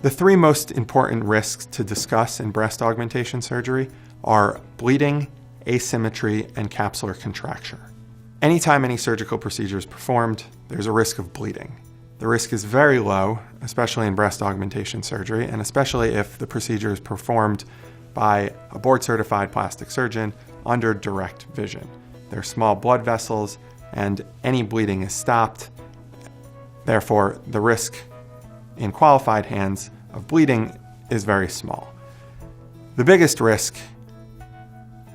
The three most important risks to discuss in breast augmentation surgery are bleeding, asymmetry, and capsular contracture. Anytime any surgical procedure is performed, there's a risk of bleeding. The risk is very low, especially in breast augmentation surgery, and especially if the procedure is performed by a board-certified plastic surgeon under direct vision. There are small blood vessels, and any bleeding is stopped. Therefore, the risk in qualified hands of bleeding is very small. The biggest risk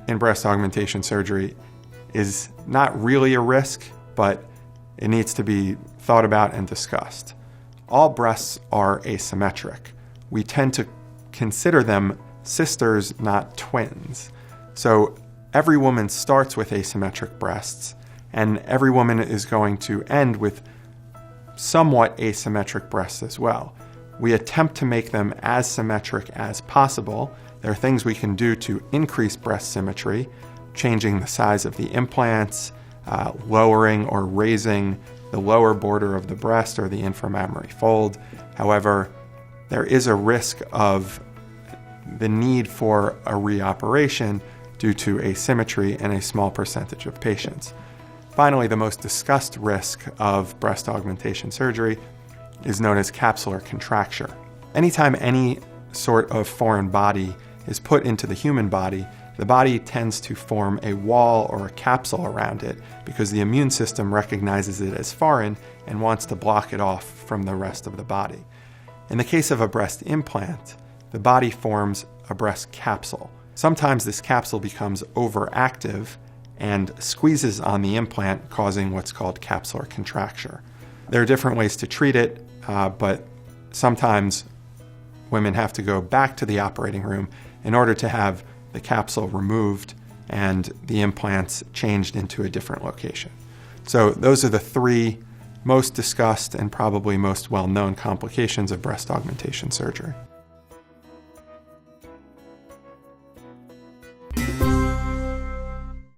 in breast augmentation surgery is not really a risk, but it needs to be thought about and discussed. All breasts are asymmetric. We tend to consider them sisters, not twins. So every woman starts with asymmetric breasts, and every woman is going to end with somewhat asymmetric breasts as well. We attempt to make them as symmetric as possible. There are things we can do to increase breast symmetry, changing the size of the implants, lowering or raising the lower border of the breast or the inframammary fold. However, there is a risk of the need for a reoperation due to asymmetry in a small percentage of patients. Finally, the most discussed risk of breast augmentation surgery is known as capsular contracture. Anytime any sort of foreign body is put into the human body, the body tends to form a wall or a capsule around it because the immune system recognizes it as foreign and wants to block it off from the rest of the body. In the case of a breast implant, the body forms a breast capsule. Sometimes this capsule becomes overactive and squeezes on the implant, causing what's called capsular contracture. There are different ways to treat it, but sometimes women have to go back to the operating room in order to have the capsule removed and the implants changed into a different location. So those are the three most discussed and probably most well-known complications of breast augmentation surgery.